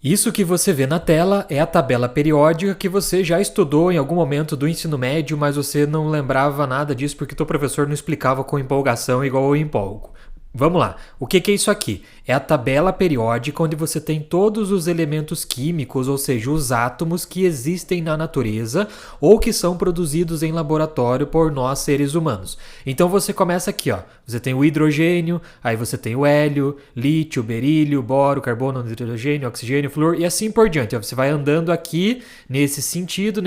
Isso que você vê na tela é a tabela periódica que você já estudou em algum momento do ensino médio, mas você não lembrava nada disso porque teu professor não explicava com empolgação igual eu empolgo. Vamos lá, o que é isso aqui? É a tabela periódica onde você tem todos os elementos químicos, ou seja, os átomos que existem na natureza ou que são produzidos em laboratório por nós seres humanos. Então você começa aqui, ó. Você tem o hidrogênio, aí você tem o hélio, lítio, berílio, boro, carbono, nitrogênio, oxigênio, flúor e assim por diante. Ó. Você vai andando aqui nesse sentido,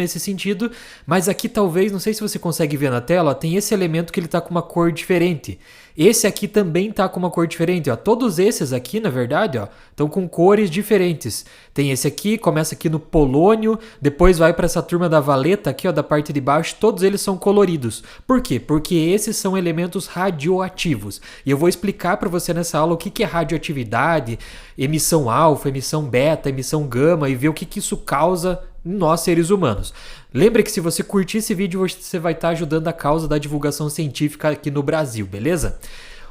mas aqui talvez, não sei se você consegue ver na tela, ó, tem esse elemento que ele está com uma cor diferente. Esse aqui também tá com uma cor diferente, ó. Todos esses aqui, na verdade, ó, estão com cores diferentes. Tem esse aqui, começa aqui no polônio, depois vai para essa turma da valeta aqui, ó, da parte de baixo, todos eles são coloridos. Por quê? Porque esses são elementos radioativos. E eu vou explicar para você nessa aula o que é radioatividade, emissão alfa, emissão beta, emissão gama e ver o que isso causa em nós seres humanos. Lembre que se você curtir esse vídeo, você vai estar ajudando a causa da divulgação científica aqui no Brasil, beleza?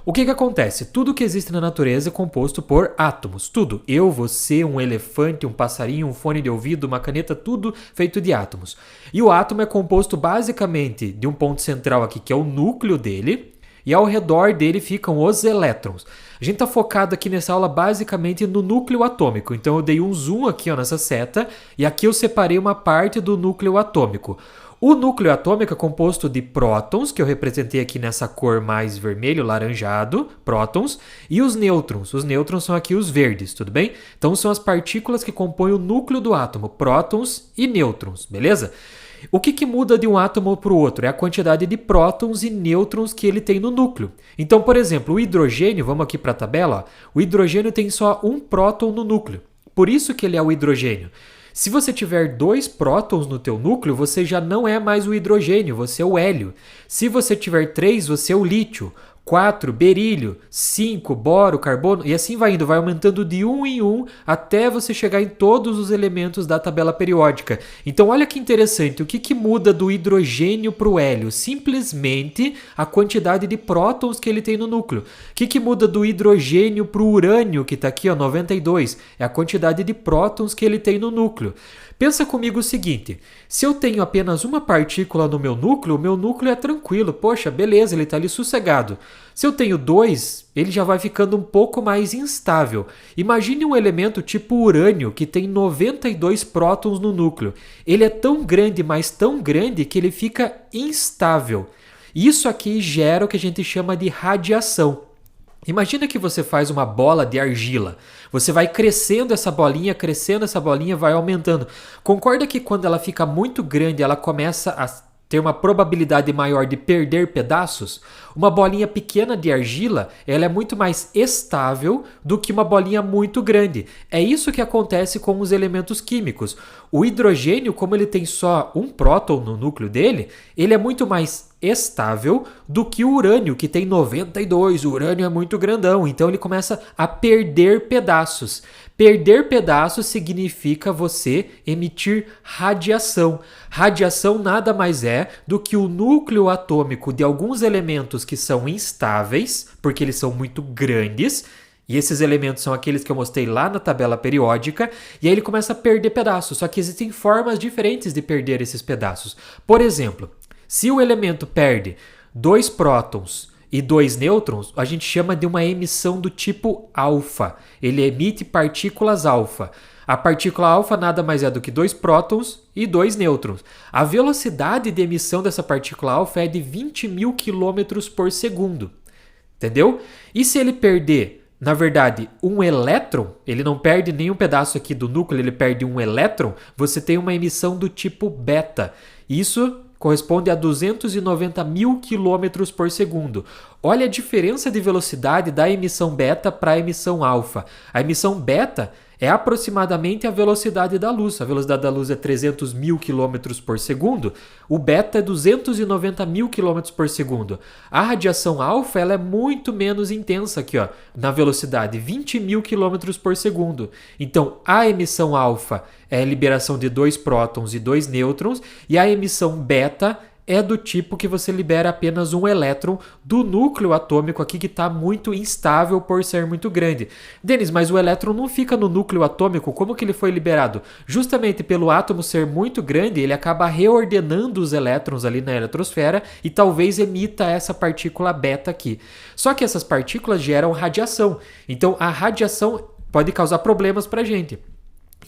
O que acontece? Tudo que existe na natureza é composto por átomos. Tudo. Eu, você, um elefante, um passarinho, um fone de ouvido, uma caneta, tudo feito de átomos. E o átomo é composto basicamente de um ponto central aqui, que é o núcleo dele, e ao redor dele ficam os elétrons. A gente está focado aqui nessa aula basicamente no núcleo atômico. Então eu dei um zoom aqui ó, nessa seta e aqui eu separei uma parte do núcleo atômico. O núcleo atômico é composto de prótons, que eu representei aqui nessa cor mais vermelho, laranjado, prótons, e os nêutrons. Os nêutrons são aqui os verdes, tudo bem? Então são as partículas que compõem o núcleo do átomo, prótons e nêutrons, beleza? O que muda de um átomo para o outro? É a quantidade de prótons e nêutrons que ele tem no núcleo. Então, por exemplo, o hidrogênio, vamos aqui para a tabela, ó, o hidrogênio tem só um próton no núcleo. Por isso que ele é o hidrogênio. Se você tiver 2 prótons no teu núcleo, você já não é mais o hidrogênio, você é o hélio. Se você tiver 3, você é o lítio. 4, berílio, 5, boro, carbono, e assim vai indo, vai aumentando de 1 em 1 até você chegar em todos os elementos da tabela periódica. Então olha que interessante, o que muda do hidrogênio para o hélio? Simplesmente a quantidade de prótons que ele tem no núcleo. O que muda do hidrogênio para o urânio, que está aqui, ó, 92? É a quantidade de prótons que ele tem no núcleo. Pensa comigo o seguinte, se eu tenho apenas uma partícula no meu núcleo, o meu núcleo é tranquilo, poxa, beleza, ele está ali sossegado. Se eu tenho 2, ele já vai ficando um pouco mais instável. Imagine um elemento tipo urânio, que tem 92 prótons no núcleo. Ele é tão grande, mas tão grande, que ele fica instável. Isso aqui gera o que a gente chama de radiação. Imagina que você faz uma bola de argila. Você vai crescendo essa bolinha, vai aumentando. Concorda que quando ela fica muito grande, ela começa a ter uma probabilidade maior de perder pedaços? Uma bolinha pequena de argila, ela é muito mais estável do que uma bolinha muito grande. É isso que acontece com os elementos químicos. O hidrogênio, como ele tem só um próton no núcleo dele, ele é muito mais estável do que o urânio, que tem 92. O urânio é muito grandão, então ele começa a perder pedaços. Perder pedaços significa você emitir radiação. Radiação nada mais é do que o núcleo atômico de alguns elementos que são instáveis, porque eles são muito grandes, e esses elementos são aqueles que eu mostrei lá na tabela periódica, e aí ele começa a perder pedaços, só que existem formas diferentes de perder esses pedaços. Por exemplo, se o elemento perde 2 prótons e 2 nêutrons, a gente chama de uma emissão do tipo alfa. Ele emite partículas alfa. A partícula alfa nada mais é do que 2 prótons e 2 nêutrons. A velocidade de emissão dessa partícula alfa é de 20 mil quilômetros por segundo. Entendeu? E se ele perder, na verdade, um elétron, ele não perde nenhum pedaço aqui do núcleo, ele perde um elétron, você tem uma emissão do tipo beta. Isso corresponde a 290 mil quilômetros por segundo. Olha a diferença de velocidade da emissão beta para a emissão alfa. A emissão beta é aproximadamente a velocidade da luz. A velocidade da luz é 300 mil quilômetros por segundo. O beta é 290 mil quilômetros por segundo. A radiação alfa ela é muito menos intensa aqui, ó, na velocidade, 20 mil quilômetros por segundo. Então, a emissão alfa é a liberação de 2 prótons e 2 nêutrons, e a emissão beta é do tipo que você libera apenas um elétron do núcleo atômico aqui que está muito instável por ser muito grande. Denis, mas o elétron não fica no núcleo atômico, como que ele foi liberado? Justamente pelo átomo ser muito grande, ele acaba reordenando os elétrons ali na eletrosfera e talvez emita essa partícula beta aqui. Só que essas partículas geram radiação, então a radiação pode causar problemas para a gente.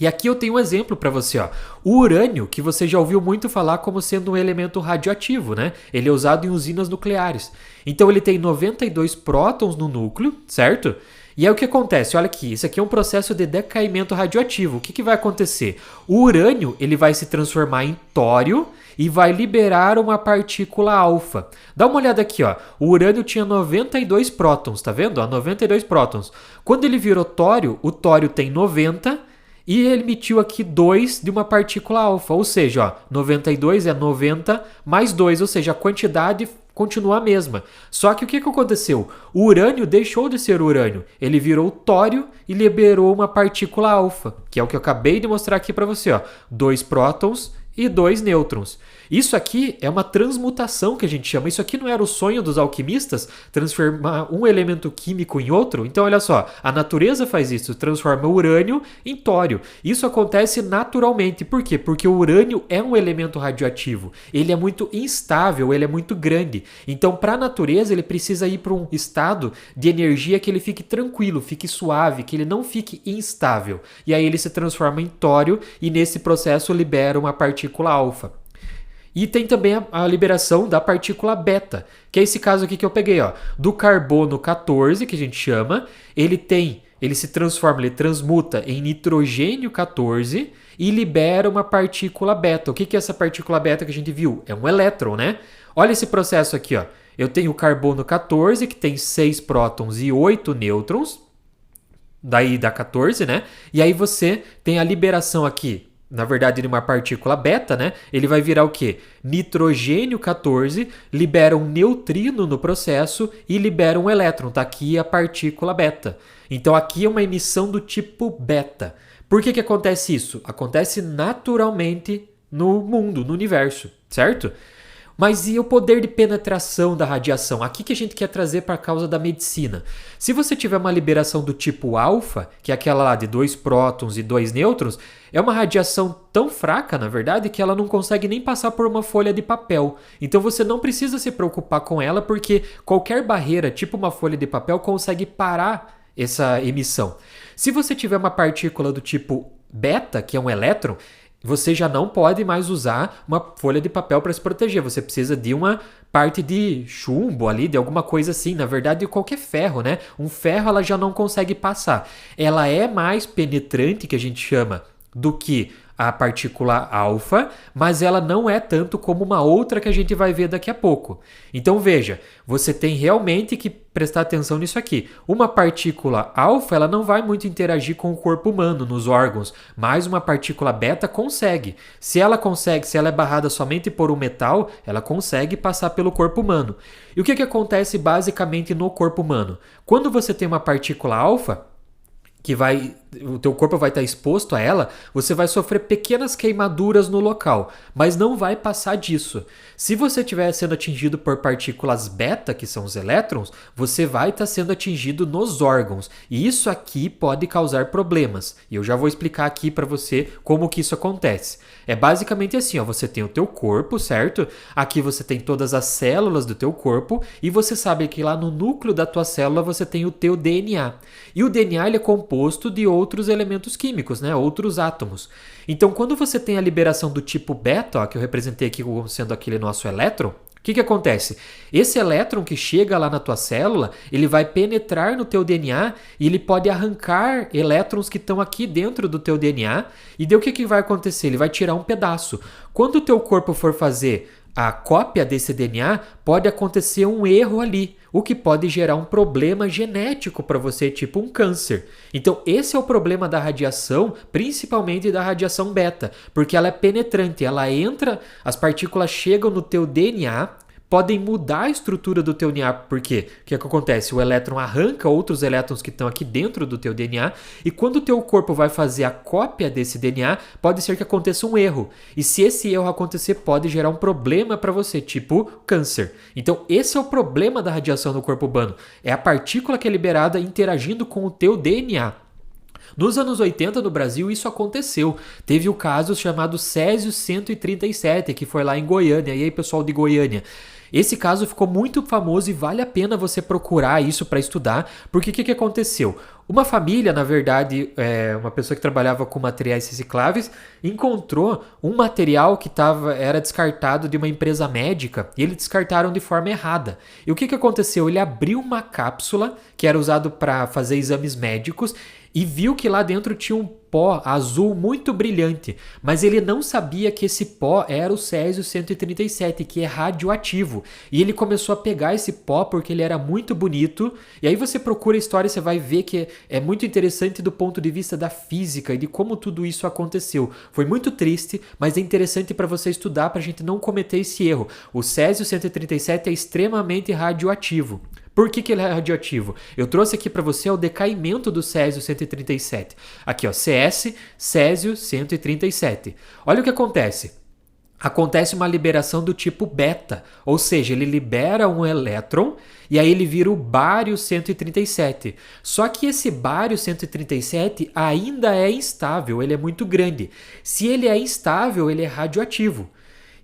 E aqui eu tenho um exemplo para você, ó. O urânio, que você já ouviu muito falar como sendo um elemento radioativo, né? Ele é usado em usinas nucleares. Então ele tem 92 prótons no núcleo, certo? E aí o que acontece? Olha aqui, isso aqui é um processo de decaimento radioativo. O que vai acontecer? O urânio ele vai se transformar em tório e vai liberar uma partícula alfa. Dá uma olhada aqui, ó. O urânio tinha 92 prótons, tá vendo? Ó, 92 prótons. Quando ele virou tório, o tório tem 90 e ele emitiu aqui 2 de uma partícula alfa, ou seja, ó, 92 é 90 mais 2, ou seja, a quantidade continua a mesma. Só que o que aconteceu? O urânio deixou de ser urânio, ele virou tório e liberou uma partícula alfa, que é o que eu acabei de mostrar aqui para você, ó, 2 prótons e 2 nêutrons. Isso aqui é uma transmutação que a gente chama. Isso aqui não era o sonho dos alquimistas? Transformar um elemento químico em outro? Então, olha só, a natureza faz isso, transforma o urânio em tório. Isso acontece naturalmente. Por quê? Porque o urânio é um elemento radioativo. Ele é muito instável, ele é muito grande. Então, para a natureza, ele precisa ir para um estado de energia que ele fique tranquilo, fique suave, que ele não fique instável. E aí ele se transforma em tório e nesse processo libera uma partícula alfa. E tem também a liberação da partícula beta, que é esse caso aqui que eu peguei, ó, do carbono 14, que a gente chama, ele se transforma, ele transmuta em nitrogênio 14 e libera uma partícula beta. O que é essa partícula beta que a gente viu? É um elétron, né? Olha esse processo aqui, ó. Eu tenho o carbono 14, que tem 6 prótons e 8 nêutrons, daí dá 14, né? E aí você tem a liberação aqui, na verdade, de uma partícula beta, né? Ele vai virar o quê? Nitrogênio 14, libera um neutrino no processo e libera um elétron. Tá aqui a partícula beta. Então aqui é uma emissão do tipo beta. Por que acontece isso? Acontece naturalmente no mundo, no universo, certo? Mas e o poder de penetração da radiação? Aqui que a gente quer trazer para a causa da medicina. Se você tiver uma liberação do tipo alfa, que é aquela lá de 2 prótons e 2 nêutrons, é uma radiação tão fraca, na verdade, que ela não consegue nem passar por uma folha de papel. Então você não precisa se preocupar com ela, porque qualquer barreira, tipo uma folha de papel, consegue parar essa emissão. Se você tiver uma partícula do tipo beta, que é um elétron, você já não pode mais usar uma folha de papel para se proteger. Você precisa de uma parte de chumbo ali, de alguma coisa assim. Na verdade, qualquer ferro, né? Um ferro ela já não consegue passar. Ela é mais penetrante, que a gente chama, do que a partícula alfa, mas ela não é tanto como uma outra que a gente vai ver daqui a pouco. Então veja, você tem realmente que prestar atenção nisso aqui. Uma partícula alfa, ela não vai muito interagir com o corpo humano, nos órgãos, mas uma partícula beta consegue. Se ela é barrada somente por um metal, ela consegue passar pelo corpo humano. E o que acontece basicamente no corpo humano? Quando você tem uma partícula alfa, o teu corpo vai estar exposto a ela, você vai sofrer pequenas queimaduras no local, mas não vai passar disso. Se você estiver sendo atingido por partículas beta, que são os elétrons, você vai estar sendo atingido nos órgãos, e isso aqui pode causar problemas. E eu já vou explicar aqui para você como que isso acontece. É basicamente assim, ó, você tem o teu corpo, certo? Aqui você tem todas as células do teu corpo, e você sabe que lá no núcleo da tua célula você tem o teu DNA. E o DNA ele é composto de outros elementos químicos, né? Outros átomos. Então, quando você tem a liberação do tipo beta, ó, que eu representei aqui como sendo aquele nosso elétron, o que acontece? Esse elétron que chega lá na tua célula, ele vai penetrar no teu DNA e ele pode arrancar elétrons que estão aqui dentro do teu DNA. E daí o que vai acontecer? Ele vai tirar um pedaço. Quando o teu corpo for fazer a cópia desse DNA, pode acontecer um erro ali, o que pode gerar um problema genético para você, tipo um câncer. Então, esse é o problema da radiação, principalmente da radiação beta, porque ela é penetrante, ela entra, as partículas chegam no teu DNA, podem mudar a estrutura do teu DNA. Por quê? O que acontece? O elétron arranca outros elétrons que estão aqui dentro do teu DNA e quando o teu corpo vai fazer a cópia desse DNA, pode ser que aconteça um erro. E se esse erro acontecer, pode gerar um problema para você, tipo câncer. Então, esse é o problema da radiação no corpo humano. É a partícula que é liberada interagindo com o teu DNA. Nos anos 80, no Brasil, isso aconteceu. Teve o caso chamado Césio 137, que foi lá em Goiânia. E aí, pessoal de Goiânia? Esse caso ficou muito famoso e vale a pena você procurar isso para estudar, porque o que aconteceu? Uma família, na verdade, uma pessoa que trabalhava com materiais recicláveis, encontrou um material que era descartado de uma empresa médica e eles descartaram de forma errada. E o que aconteceu? Ele abriu uma cápsula que era usado para fazer exames médicos e viu que lá dentro tinha um pó azul muito brilhante, mas ele não sabia que esse pó era o Césio 137, que é radioativo. E ele começou a pegar esse pó porque ele era muito bonito. E aí você procura a história e você vai ver que é muito interessante do ponto de vista da física e de como tudo isso aconteceu. Foi muito triste, mas é interessante para você estudar para a gente não cometer esse erro. O Césio 137 é extremamente radioativo. Por que ele é radioativo? Eu trouxe aqui para você o decaimento do Césio 137. Aqui, ó, CS, Césio 137. Olha o que acontece. Acontece uma liberação do tipo beta, ou seja, ele libera um elétron e aí ele vira o bário 137. Só que esse bário 137 ainda é instável, ele é muito grande. Se ele é instável, ele é radioativo.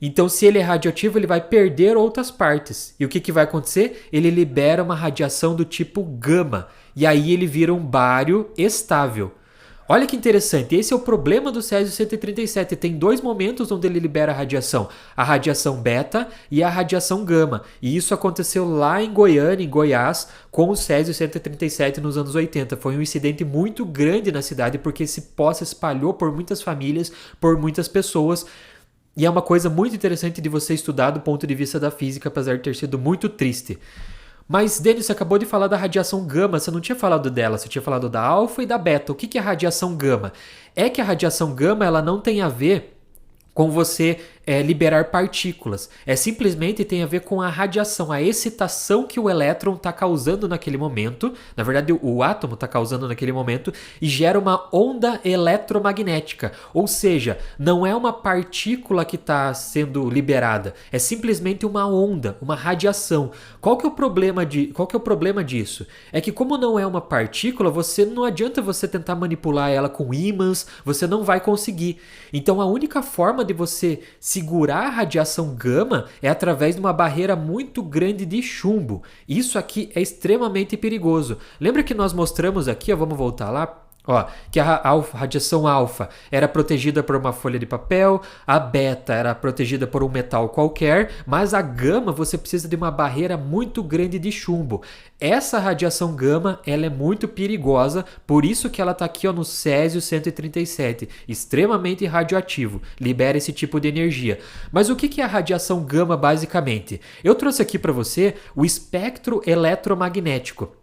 Então, se ele é radioativo, ele vai perder outras partes. E o que vai acontecer? Ele libera uma radiação do tipo gama. E aí ele vira um bário estável. Olha que interessante, esse é o problema do Césio 137. Tem dois momentos onde ele libera a radiação. A radiação beta e a radiação gama. E isso aconteceu lá em Goiânia, em Goiás, com o Césio 137 nos anos 80. Foi um incidente muito grande na cidade, porque esse pó se espalhou por muitas famílias, por muitas pessoas. E é uma coisa muito interessante de você estudar do ponto de vista da física, apesar de ter sido muito triste. Mas, Denis, você acabou de falar da radiação gama, você não tinha falado dela, você tinha falado da alfa e da beta. O que é a radiação gama? É que a radiação gama ela não tem a ver com você liberar partículas. Simplesmente tem a ver com a radiação, a excitação que o elétron está causando naquele momento. Na verdade, o átomo está causando naquele momento e gera uma onda eletromagnética. Ou seja, não é uma partícula que está sendo liberada, é simplesmente uma onda, uma radiação. Qual que é o problema disso? É que como não é uma partícula, não adianta você tentar manipular ela com ímãs, você não vai conseguir. Então a única forma de você segurar a radiação gama é através de uma barreira muito grande de chumbo. Isso aqui é extremamente perigoso. Lembra que nós mostramos aqui, vamos voltar lá, que a radiação alfa era protegida por uma folha de papel, a beta era protegida por um metal qualquer, mas a gama você precisa de uma barreira muito grande de chumbo. Essa radiação gama ela é muito perigosa, por isso que ela está aqui no Césio 137, extremamente radioativo, libera esse tipo de energia. Mas o que é a radiação gama basicamente? Eu trouxe aqui para você o espectro eletromagnético.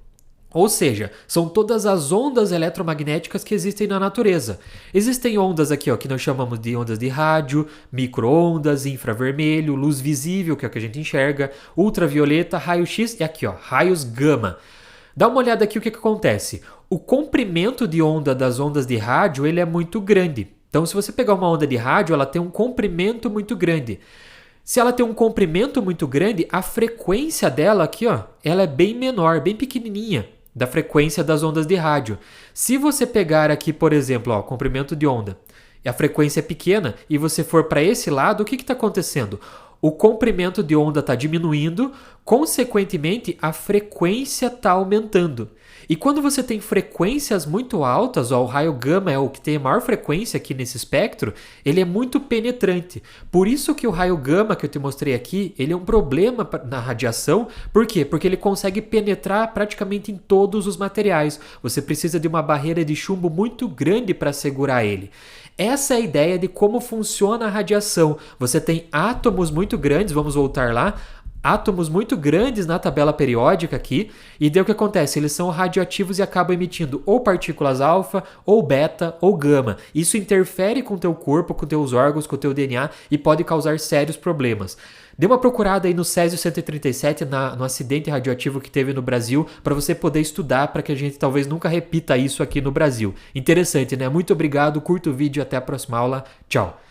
Ou seja, são todas as ondas eletromagnéticas que existem na natureza. Existem ondas aqui que nós chamamos de ondas de rádio, micro-ondas, infravermelho, luz visível, que é o que a gente enxerga, ultravioleta, raio-x e aqui, raios gama. Dá uma olhada aqui o que acontece. O comprimento de onda das ondas de rádio ele é muito grande. Então, se você pegar uma onda de rádio, ela tem um comprimento muito grande. Se ela tem um comprimento muito grande, a frequência dela aqui, ela é bem menor, bem pequenininha da frequência das ondas de rádio. Se você pegar aqui, por exemplo, comprimento de onda, e a frequência é pequena, e você for para esse lado, o que está acontecendo? O comprimento de onda está diminuindo, consequentemente, a frequência está aumentando. E quando você tem frequências muito altas, o raio gama é o que tem a maior frequência aqui nesse espectro, ele é muito penetrante. Por isso que o raio gama que eu te mostrei aqui, ele é um problema na radiação. Por quê? Porque ele consegue penetrar praticamente em todos os materiais. Você precisa de uma barreira de chumbo muito grande para segurar ele. Essa é a ideia de como funciona a radiação. Você tem átomos muito grandes, vamos voltar lá, átomos muito grandes na tabela periódica aqui, e daí o que acontece? Eles são radioativos e acabam emitindo ou partículas alfa, ou beta, ou gama. Isso interfere com o teu corpo, com teus órgãos, com o teu DNA e pode causar sérios problemas. Dê uma procurada aí no Césio 137, no acidente radioativo que teve no Brasil, para você poder estudar, para que a gente talvez nunca repita isso aqui no Brasil. Interessante, né? Muito obrigado, curta o vídeo e até a próxima aula. Tchau!